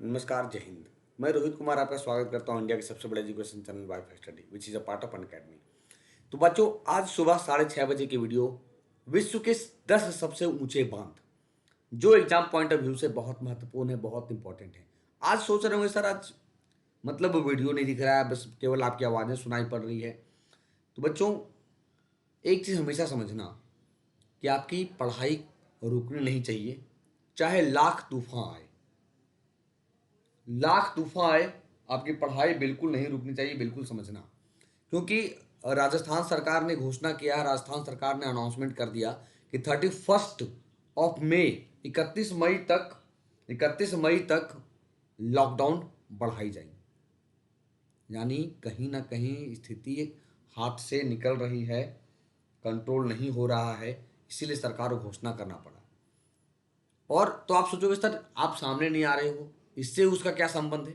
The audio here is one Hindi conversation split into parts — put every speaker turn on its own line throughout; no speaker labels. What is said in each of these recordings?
नमस्कार, जय हिंद। मैं रोहित कुमार आपका स्वागत करता हूं इंडिया के सबसे बड़े education channel wifi study which is a part of Unacademy. तो बच्चों, आज सुबह 6:30 बजे की वीडियो विश्व के 10 सबसे ऊंचे बांध, जो एग्जाम पॉइंट ऑफ व्यू से बहुत महत्वपूर्ण है, बहुत इंपॉर्टेंट है। आज सोच रहे होंगे सर, आज मतलब वीडियो नहीं दिख रहा है, बस केवल आपकी आवाज़ें सुनाई पड़ रही है। तो बच्चों, एक चीज़ हमेशा समझना कि आपकी पढ़ाई रुकनी नहीं चाहिए, चाहे लाख तूफान आए। लाख तूफान आए, आपकी पढ़ाई बिल्कुल नहीं रुकनी चाहिए, बिल्कुल समझना। क्योंकि राजस्थान सरकार ने घोषणा किया है, राजस्थान सरकार ने अनाउंसमेंट कर दिया कि 31 मई 31 मई तक लॉकडाउन बढ़ाई जाएगी। यानी कहीं ना कहीं स्थिति हाथ से निकल रही है, कंट्रोल नहीं हो रहा है, इसीलिए सरकार को घोषणा करना पड़ा। और तो आप सोचोगे सर, आप सामने नहीं आ रहे हो, इससे उसका क्या संबंध है?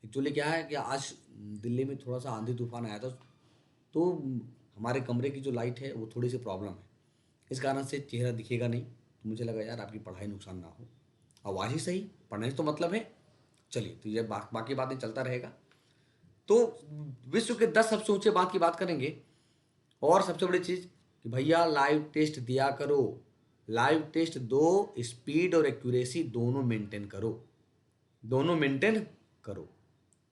एक्चुअली क्या है कि आज दिल्ली में थोड़ा सा आंधी तूफान आया था, तो हमारे कमरे की जो लाइट है वो थोड़ी सी प्रॉब्लम है, इस कारण से चेहरा दिखेगा नहीं। तो मुझे लगा यार आपकी पढ़ाई नुकसान ना हो, आवाज़ ही सही, पढ़ने से तो मतलब है। चलिए, तो ये बाकी बातें चलता रहेगा। तो विश्व के 10 सबसे ऊंचे बांध की बात करेंगे। और सबसे बड़ी चीज़ कि भैया लाइव टेस्ट दिया करो, लाइव टेस्ट दो, स्पीड और एक्यूरेसी दोनों मेंटेन करो, दोनों मेंटेन करो।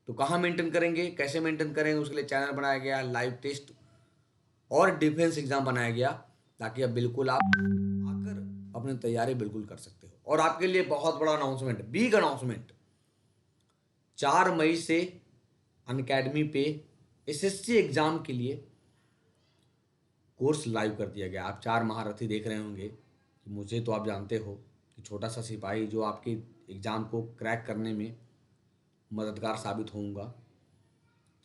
तो कहाँ मेंटेन करेंगे, कैसे मेंटेन करेंगे, उसके लिए चैनल बनाया गया, लाइव टेस्ट और डिफेंस एग्जाम बनाया गया, ताकि अब बिल्कुल आप आकर अपनी तैयारी बिल्कुल कर सकते हो। और आपके लिए बहुत बड़ा अनाउंसमेंट, बिग अनाउंसमेंट, 4 मई से अनअकैडमी पे एसएससी एग्जाम के लिए कोर्स लाइव कर दिया गया। आप 4 महारथी देख रहे होंगे कि मुझे तो आप जानते हो कि छोटा सा सिपाही जो आपके एग्ज़ाम को क्रैक करने में मददगार साबित होऊंगा।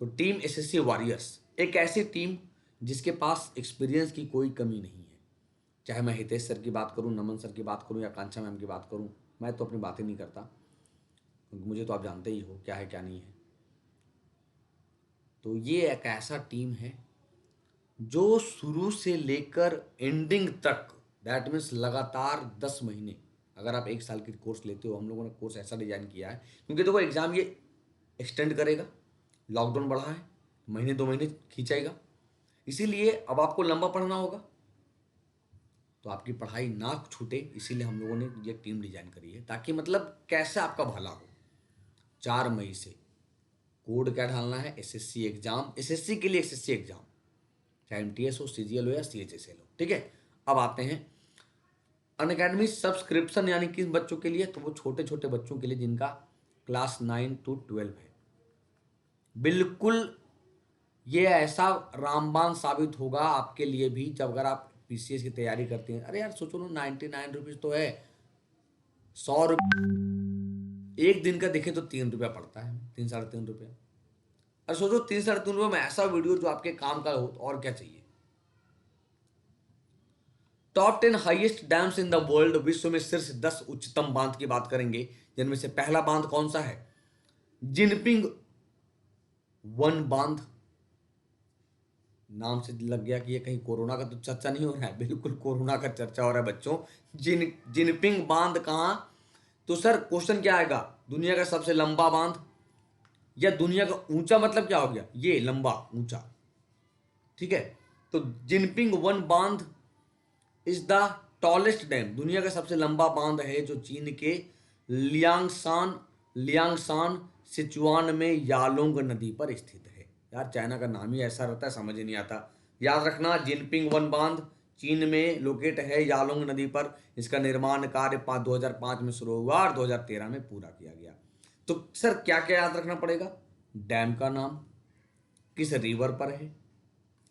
तो टीम एसएससी वॉरियर्स, एक ऐसी टीम जिसके पास एक्सपीरियंस की कोई कमी नहीं है। चाहे मैं हितेश सर की बात करूं, नमन सर की बात करूं या कांक्षा मैम की बात करूं, मैं तो अपनी बातें नहीं करता, क्योंकि मुझे तो आप जानते ही हो क्या है क्या नहीं है। तो ये एक ऐसा टीम है जो शुरू से लेकर एंडिंग तक, दैट मीन्स लगातार 10 महीने, अगर आप 1 साल की कोर्स लेते हो, हम लोगों ने कोर्स ऐसा डिजाइन किया है क्योंकि देखो एग्जाम ये एक्सटेंड करेगा, लॉकडाउन बढ़ा है, महीने 2 महीने खींचेगा, इसीलिए अब आपको लंबा पढ़ना होगा, तो आपकी पढ़ाई ना छूटे, इसीलिए हम लोगों ने ये टीम डिजाइन करी है, ताकि मतलब कैसे आपका भला हो। 4 मई से कोड क्या डालना है, एसएससी एग्जाम, एसएससी के लिए एसएससी एग्जाम, चाहे एमटीएस हो, सीजीएल हो या सीएचएसएल हो, ठीक है। अब आते हैं अनअकैडमी सब्सक्रिप्शन, यानी किस बच्चों के लिए, तो वो छोटे छोटे बच्चों के लिए जिनका क्लास 9 to 12 है। बिल्कुल ये ऐसा रामबाण साबित होगा आपके लिए भी, जब अगर आप पीसीएस की तैयारी करते हैं। अरे यार सोचो ना, 99 रुपीज़ तो है, 100 रुपये एक दिन का देखें तो 3 रुपया पड़ता है, 3 साढ़े 3 रुपया। अरे सोचो 3 साढ़े 3 रुपये में ऐसा वीडियो जो आपके काम का हो, तो और क्या चाहिए। Top 10 highest dams in the world, विश्व में शीर्ष 10 उच्चतम बांध की बात करेंगे, जिनमें से पहला बांध कौन सा है, जिनपिंग वन बांध। नाम से लग गया कि ये कहीं कोरोना का तो चर्चा नहीं हो रहा है, बिल्कुल कोरोना का चर्चा हो रहा है बच्चों। जिनपिंग बांध कहाँ, तो सर क्वेश्चन क्या आएगा, दुनिया का सबसे लंबा बांध या दुनिया का ऊंचा, मतलब क्या हो गया, ये लंबा ऊंचा, ठीक है। तो जिनपिंग वन बांध इज द टॉलेस्ट डैम, दुनिया का सबसे लंबा बांध है, जो चीन के लियांगसान लियांगसान सिचुआन में यालोंग नदी पर स्थित है। यार चाइना का नाम ही ऐसा रहता है, समझ ही नहीं आता। याद रखना, जिनपिंग वन बांध चीन में लोकेट है, यालोंग नदी पर। इसका निर्माण कार्य 2005 में शुरू हुआ और 2013 में पूरा किया गया। तो सर क्या क्या याद रखना पड़ेगा, डैम का नाम, किस रिवर पर है,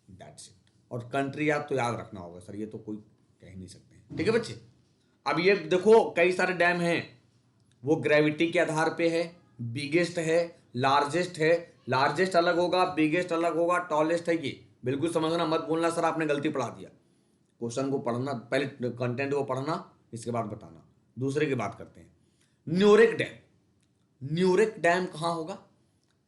दैट्स इट। और कंट्री याद तो याद रखना होगा सर, ये तो कोई कह ही नहीं सकते हैं, ठीक है बच्चे। अब ये देखो कई सारे डैम हैं, वो ग्रेविटी के आधार पे है, बिगेस्ट है, लार्जेस्ट है, लार्जेस्ट अलग होगा, बिगेस्ट अलग होगा, टॉलेस्ट है, ये बिल्कुल समझना, मत बोलना सर आपने गलती पढ़ा दिया। क्वेश्चन को पढ़ना, पहले कंटेंट को पढ़ना, इसके बाद बताना। दूसरे की बात करते हैं, न्यूरेक डैम। न्यूरेक डैम कहाँ होगा,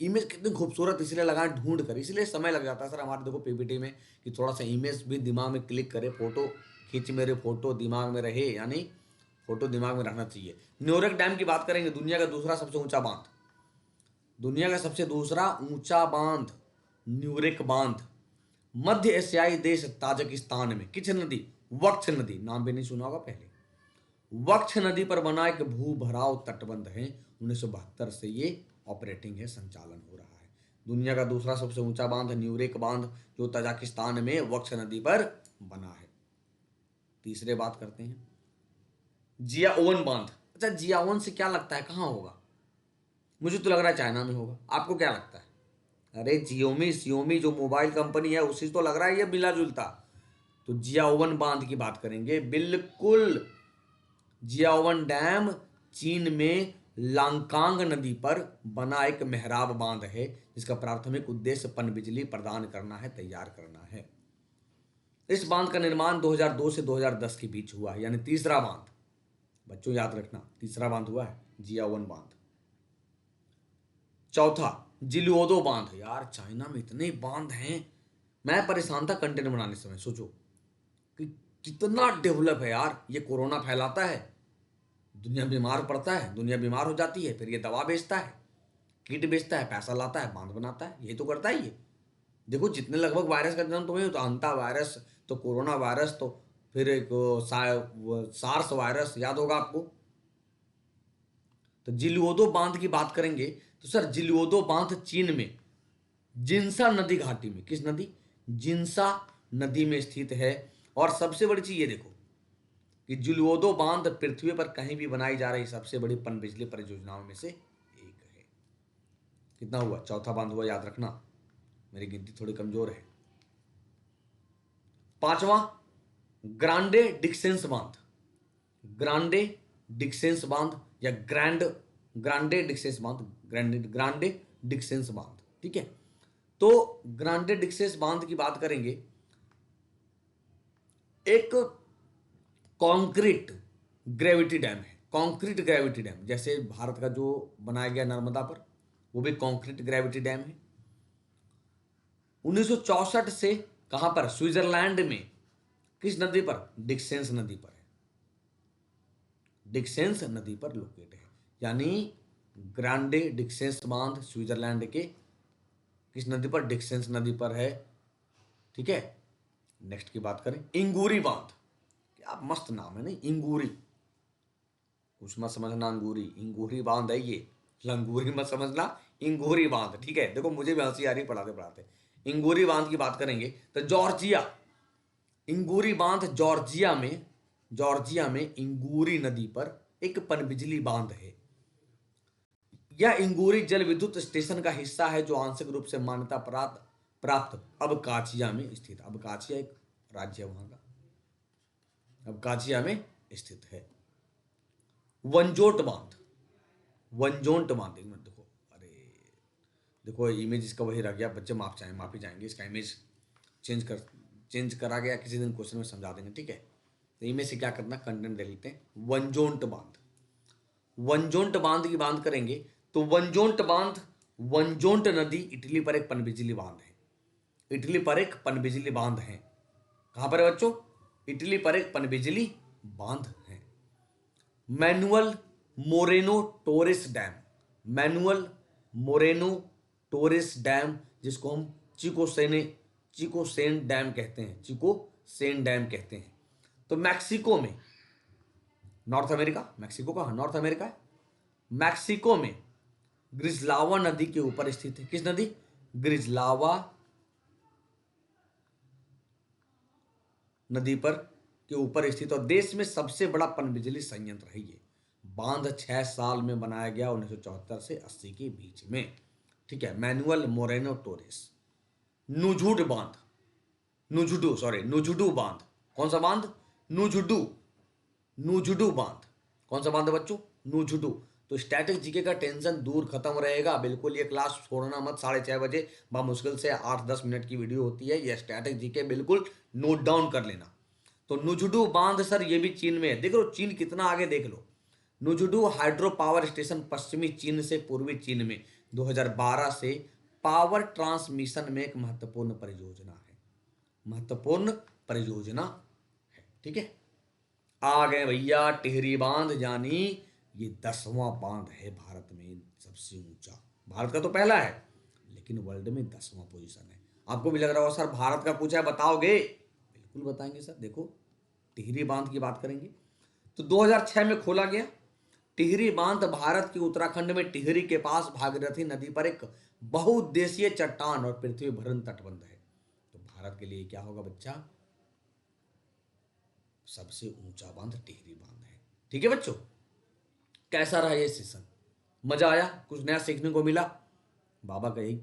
इमेज कितनी खूबसूरत इसलिए लगाएं ढूंढ कर, इसलिए समय लग जाता है सर हमारे देखो पीपीटी में, कि थोड़ा सा इमेज भी दिमाग में क्लिक करे, फोटो खींच, मेरे फोटो दिमाग में रहे, यानी फोटो दिमाग में रखना चाहिए। न्योरेक डैम की बात करेंगे, दुनिया का दूसरा सबसे ऊंचा बांध, दुनिया का सबसे दूसरा ऊंचा बांध न्यूरेक बांध, मध्य एशियाई देश ताजिकिस्तान में। किस नदी? वक्ष नदी, नाम भी नहीं सुना होगा पहले। वक्ष नदी पर बना एक भूभराव तटबंध है, 1972 से ये ऑपरेटिंग है, संचालन हो रहा है। दुनिया का दूसरा सबसे ऊंचा बांध न्यूरेक बांध, जो ताजिकिस्तान में वक्ष नदी पर बना है। तीसरे बात करते हैं जियाओवन बांध। अच्छा, जियाओवन से क्या लगता है कहाँ होगा? मुझे तो लग रहा है चाइना में होगा, आपको क्या लगता है? अरे सियोमी जो मोबाइल कंपनी है, उसी से तो लग रहा है ये मिला जुलता। तो जियाओवन बांध की बात करेंगे, बिल्कुल जियाओवन डैम चीन में लांकांग नदी पर बना एक मेहराब बांध है, जिसका प्राथमिक उद्देश्य पनबिजली प्रदान करना है, तैयार करना है। इस बांध का निर्माण 2002 से 2010 के बीच हुआ है, यानी तीसरा बांध। बच्चों याद रखना, तीसरा बांध हुआ है जियाओवन बांध। चौथा जिलुओदो बांध। यार चाइना में इतने बांध हैं, मैं परेशान था कंटेंट बनाने समय। सोचो कि कितना डेवलप है यार। ये कोरोना फैलाता है, दुनिया बीमार पड़ता है, दुनिया बीमार हो जाती है, फिर ये दवा बेचता है, किट बेचता है, पैसा लाता है, बांध बनाता है, यही तो करता है ये। देखो जितने लगभग वायरस का जन्म तुम्हें, तो अंता वायरस, तो कोरोना वायरस, तो फिर एक सार्स वायरस याद होगा आपको। तो जिलुओदो बांध की बात करेंगे तो सर जिलुओदो बांध चीन में जिन्सा नदी घाटी में, किस नदी? जिन्सा नदी में स्थित है। और सबसे बड़ी चीज ये देखो कि जिलुओदो बांध पृथ्वी पर कहीं भी बनाई जा रही सबसे बड़ी पनबिजली परियोजनाओं में से एक है। कितना हुआ? चौथा बांध हुआ, याद रखना, मेरी गिनती थोड़ी कमजोर है। पांचवा ग्रांडे डिक्सेंस बांध। ग्रांडे डिक्सेंस बांध या ग्रांडे डिक्सेंस बांध, ग्रांडे डिक्सेंस बांध, ठीक है। तो ग्रांडे डिक्सेंस बांध की बात करेंगे, एक कंक्रीट ग्रेविटी डैम है। कंक्रीट ग्रेविटी डैम, जैसे भारत का जो बनाया गया नर्मदा पर, वो भी कंक्रीट ग्रेविटी डैम है। 1964 से कहां पर? स्विट्जरलैंड में। किस नदी पर? डिक्सेंस नदी पर है। डिक्सेंस नदी पर लोकेट है, यानी ग्रांडे डिक्सेंस बांध स्विट्जरलैंड के किस नदी पर? डिक्सेंस नदी पर है, ठीक है। नेक्स्ट की बात करें इंगूरी बांध। क्या मस्त नाम है, नहीं? इंगूरी, कुछ मत समझना अंगूरी, इंगूरी बांध है ये, लंगूरी मत समझना, इंगूरी बांध, ठीक है। देखो मुझे भी हंसी आ रही पढ़ाते पढ़ाते। इंगूरी बांध की बात करेंगे तो जॉर्जिया, इंगूरी बांध जॉर्जिया में इंगूरी नदी पर एक पनबिजली बांध है। यह इंगूरी जल विद्युत स्टेशन का हिस्सा है, जो आंशिक रूप से मान्यता प्राप्त अबकाचिया में स्थित। अबकाचिया एक राज्य है वहां का, अबकाचिया में स्थित है। वंजोट बांध, वंजोट बांध, एक मिनट देखो, अरे देखो इमेज इसका वही रह गया, बच्चे माफी चाहेंगे, इसका इमेज चेंज करा गया, किसी दिन क्वेश्चन में समझा देंगे, ठीक है। तो इमेज से क्या करना, कंटेंट देख लेते हैं। वंजोट बांध, वंजोट बांध की बात करेंगे तो वंजोट बांध, वंजोट नदी इटली पर एक पनबिजली बांध है। इटली पर एक पनबिजली बांध है। कहां पर है बच्चों? इटली पर एक पनबिजली बांध है। Manual Moreno Torres dam, manual Moreno Torres dam, जिसको हम चिकोसेन डैम कहते हैं, चिकोसेन डैम कहते हैं। तो मैक्सिको में, नॉर्थ अमेरिका, मैक्सिको का नॉर्थ अमेरिका है, मैक्सिको में ग्रिजलावा नदी के ऊपर स्थित है। किस नदी? ग्रिजलावा नदी पर के ऊपर स्थित, और देश में सबसे बड़ा पनबिजली संयंत्र है ये। बांध 6 साल में बनाया गया, 1974 से 80 के बीच में, ठीक है। Manual Moreno Torres. नुजुड बांध, नुजुडू बांध, कौन सा बांध? नुजुडू बांध, कौन सा बांध है बच्चों? नुजुडू। तो स्टैटिक जीके का टेंशन दूर खत्म रहेगा, बिल्कुल। ये क्लास छोड़ना मत, 6:30 बजे मुश्किल से 8-10 मिनट की वीडियो होती है, ये स्टैटिक जीके बिल्कुल नोट डाउन कर लेना। तो नुजुडू बांध सर ये भी चीन में है, देख लो चीन कितना आगे, देख लो। नुजुडू हाइड्रो पावर स्टेशन पश्चिमी चीन से पूर्वी चीन में 2012 से पावर ट्रांसमिशन में एक महत्वपूर्ण परियोजना है, महत्वपूर्ण परियोजना है, ठीक है। आ गए भैया टिहरी बांध, यानी ये 10वां बांध है भारत में सबसे ऊंचा। भारत का तो पहला है, लेकिन वर्ल्ड में 10वां पोजीशन है। आपको भी लग रहा होगा सर भारत का पूछा है बताओगे, बिल्कुल बताएंगे सर। देखो टिहरी बांध की बात करेंगे तो 2006 में खोला गया। टिहरी बांध भारत के उत्तराखंड में टिहरी के पास भागीरथी नदी पर एक बहुउद्देशीय चट्टान और पृथ्वी भरण तटबंध है। तो भारत के लिए क्या होगा बच्चा, सबसे ऊंचा बांध टिहरी बांध है। ठीक है बच्चों, कैसा रहा ये सेशन, मजा आया, कुछ नया सीखने को मिला बाबा का यही।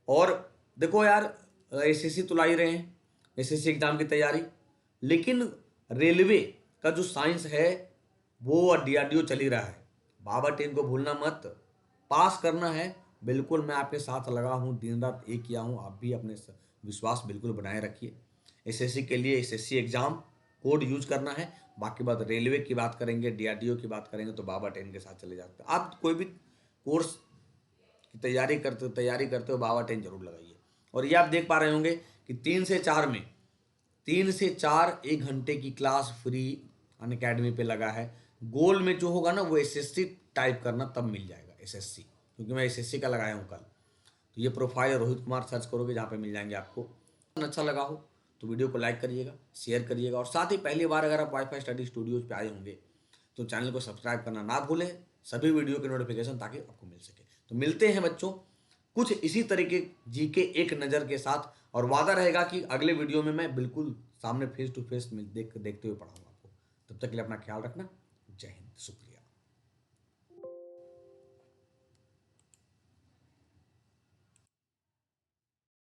और देखो यार एसएससी तो ला ही रहे हैं, एसएससी एग्जाम की तैयारी, लेकिन रेलवे का जो साइंस है वो डीआरडीओ चल ही रहा है। बाबा 10 को भूलना मत, पास करना है। बिल्कुल मैं आपके साथ लगा हूँ, दिन रात एक किया हूँ, आप भी अपने विश्वास बिल्कुल बनाए रखिए। एसएससी के लिए एसएससी एग्जाम कोड यूज करना है। बाकी बात रेलवे की बात करेंगे, डीआरडीओ की बात करेंगे तो बाबा 10 के साथ चले जाते हैं। आप कोई भी कोर्स की तैयारी करते हो बाबा 10 जरूर लगाइए। और ये आप देख पा रहे होंगे कि 3 से 4 में 1 घंटे की क्लास फ्री अनअकैडमी पे लगा है। गोल में जो होगा ना वो एसएससी टाइप करना, तब मिल जाएगा एसएससी, क्योंकि मैं एसएससी का लगाया हूँ कल। तो ये प्रोफाइल रोहित कुमार सर्च करोगे जहाँ पे मिल जाएंगे आपको। अच्छा लगा हो तो वीडियो को लाइक करिएगा, शेयर करिएगा, और साथ ही पहली बार अगर आप वाईफाई स्टडी स्टूडियोज पे आए होंगे तो चैनल को सब्सक्राइब करना ना भूलें, सभी वीडियो के नोटिफिकेशन ताकि आपको मिल सके। तो मिलते हैं बच्चों कुछ इसी तरीके जीके एक नज़र के साथ, और वादा रहेगा कि अगले वीडियो में मैं बिल्कुल सामने फेस टू फेस देखते हुए पढ़ाऊंगा आपको। तब तक के लिए अपना ख्याल रखना। जय हिंद, शुक्रिया।